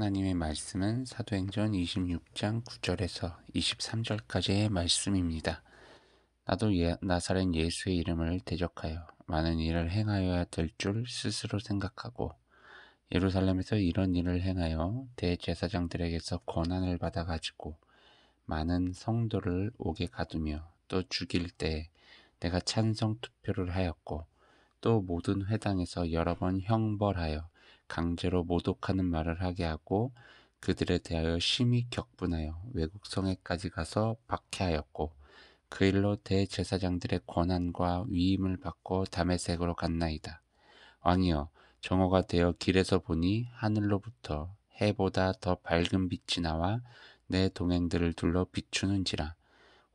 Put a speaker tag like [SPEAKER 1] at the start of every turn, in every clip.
[SPEAKER 1] 하나님의 말씀은 사도행전 26장 9절에서 23절까지의 말씀입니다. 나도 나사렛 예수의 이름을 대적하여 많은 일을 행하여야 될 줄 스스로 생각하고 예루살렘에서 이런 일을 행하여 대제사장들에게서 권한을 받아가지고 많은 성도를 옥에 가두며 또 죽일 때 내가 찬성 투표를 하였고 또 모든 회당에서 여러 번 형벌하여 강제로 모독하는 말을 하게 하고 그들에 대하여 심히 격분하여 외국 성에까지 가서 박해하였고 그 일로 대제사장들의 권한과 위임을 받고 다메섹으로 갔나이다. 왕이여, 정오가 되어 길에서 보니 하늘로부터 해보다 더 밝은 빛이 나와 내 동행들을 둘러 비추는지라.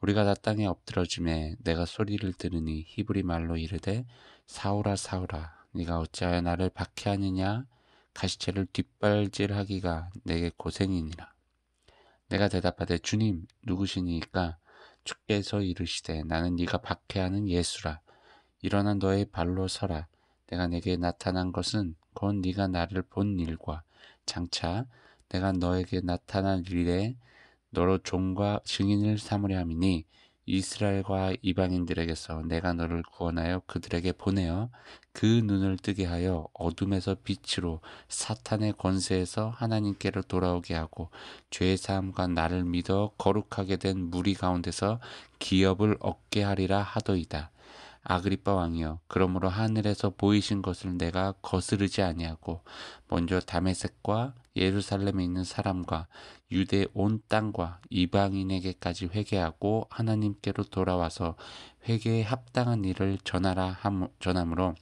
[SPEAKER 1] 우리가 다 땅에 엎드러짐에 내가 소리를 들으니 히브리 말로 이르되 사울아 사울아 네가 어찌하여 나를 박해하느냐. 가시체를 뒷발질하기가 내게 고생이니라. 내가 대답하되 주님 누구시니까. 주께서 이르시되 나는 네가 박해하는 예수라. 일어나 너의 발로 서라. 내가 내게 나타난 것은 곧 네가 나를 본 일과 장차 내가 너에게 나타난 일에 너로 종과 증인을 삼으려 함이니 이스라엘과 이방인들에게서 내가 너를 구원하여 그들에게 보내어 그 눈을 뜨게 하여 어둠에서 빛으로 사탄의 권세에서 하나님께로 돌아오게 하고 죄의 사함과 나를 믿어 거룩하게 된 무리 가운데서 기업을 얻게 하리라 하더이다. 아그리빠 왕이여, 그러므로 하늘에서 보이신 것을 내가 거스르지 아니하고 먼저 다메섹과 예루살렘에 있는 사람과 유대 온 땅과 이방인에게까지 회개하고 하나님께로 돌아와서 회개에 합당한 일을 전함으로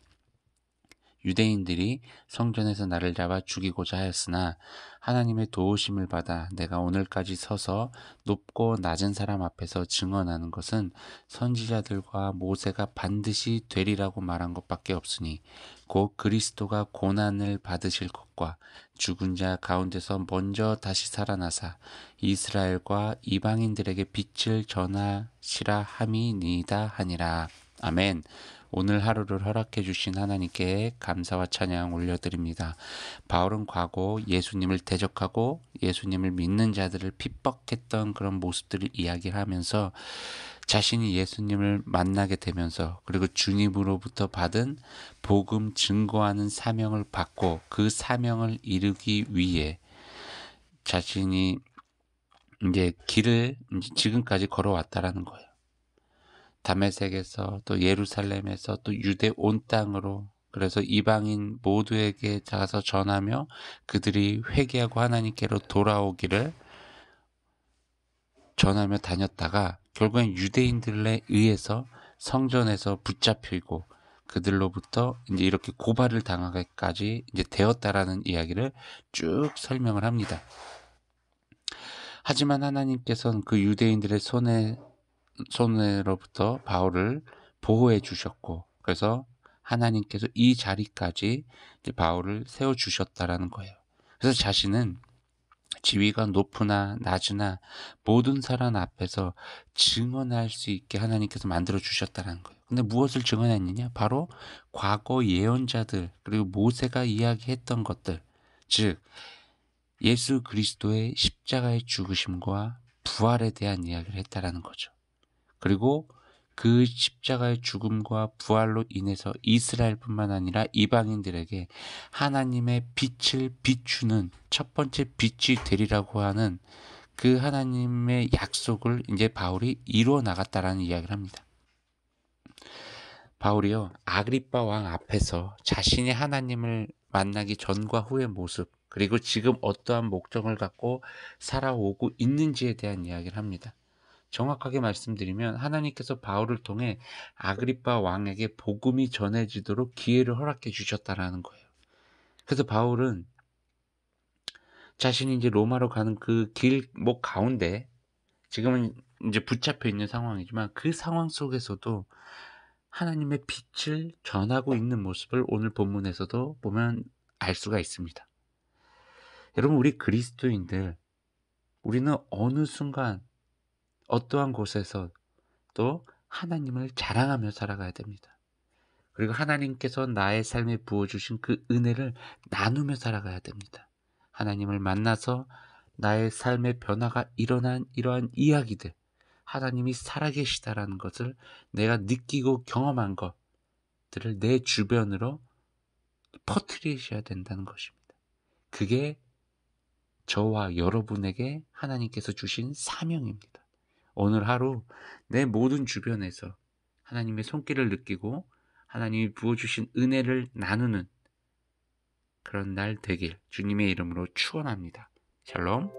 [SPEAKER 1] 유대인들이 성전에서 나를 잡아 죽이고자 하였으나 하나님의 도우심을 받아 내가 오늘까지 서서 높고 낮은 사람 앞에서 증언하는 것은 선지자들과 모세가 반드시 되리라고 말한 것밖에 없으니 곧 그리스도가 고난을 받으실 것과 죽은 자 가운데서 먼저 다시 살아나사 이스라엘과 이방인들에게 빛을 전하시라 함이니이다 하니라. 아멘. 오늘 하루를 허락해 주신 하나님께 감사와 찬양 올려드립니다. 바울은 과거 예수님을 대적하고 예수님을 믿는 자들을 핍박했던 그런 모습들을 이야기하면서 자신이 예수님을 만나게 되면서 그리고 주님으로부터 받은 복음 증거하는 사명을 받고 그 사명을 이루기 위해 자신이 이제 길을 지금까지 걸어왔다라는 거예요. 다메섹에서 또 예루살렘에서 또 유대 온 땅으로, 그래서 이방인 모두에게 가서 전하며 그들이 회개하고 하나님께로 돌아오기를 전하며 다녔다가 결국엔 유대인들에 의해서 성전에서 붙잡히고 그들로부터 이제 이렇게 고발을 당하기까지 이제 되었다라는 이야기를 쭉 설명을 합니다. 하지만 하나님께서는 그 유대인들의 손으로부터 바울을 보호해 주셨고, 그래서 하나님께서 이 자리까지 이제 바울을 세워 주셨다라는 거예요. 그래서 자신은 지위가 높으나 낮으나 모든 사람 앞에서 증언할 수 있게 하나님께서 만들어 주셨다는 거예요. 근데 무엇을 증언했느냐? 바로 과거 예언자들 그리고 모세가 이야기했던 것들, 즉 예수 그리스도의 십자가의 죽으심과 부활에 대한 이야기를 했다라는 거죠. 그리고 그 십자가의 죽음과 부활로 인해서 이스라엘뿐만 아니라 이방인들에게 하나님의 빛을 비추는 첫 번째 빛이 되리라고 하는 그 하나님의 약속을 이제 바울이 이루어 나갔다라는 이야기를 합니다. 바울이요, 아그리빠 왕 앞에서 자신이 하나님을 만나기 전과 후의 모습, 그리고 지금 어떠한 목적을 갖고 살아오고 있는지에 대한 이야기를 합니다. 정확하게 말씀드리면 하나님께서 바울을 통해 아그리빠 왕에게 복음이 전해지도록 기회를 허락해 주셨다라는 거예요. 그래서 바울은 자신이 이제 로마로 가는 그 길목 가운데 지금은 이제 붙잡혀 있는 상황이지만 그 상황 속에서도 하나님의 빛을 전하고 있는 모습을 오늘 본문에서도 보면 알 수가 있습니다. 여러분, 우리 그리스도인들, 우리는 어느 순간 어떠한 곳에서 또 하나님을 자랑하며 살아가야 됩니다. 그리고 하나님께서 나의 삶에 부어주신 그 은혜를 나누며 살아가야 됩니다. 하나님을 만나서 나의 삶의 변화가 일어난 이러한 이야기들, 하나님이 살아계시다라는 것을 내가 느끼고 경험한 것들을 내 주변으로 퍼뜨리셔야 된다는 것입니다. 그게 저와 여러분에게 하나님께서 주신 사명입니다. 오늘 하루 내 모든 주변에서 하나님의 손길을 느끼고 하나님이 부어주신 은혜를 나누는 그런 날 되길 주님의 이름으로 축원합니다. 샬롬.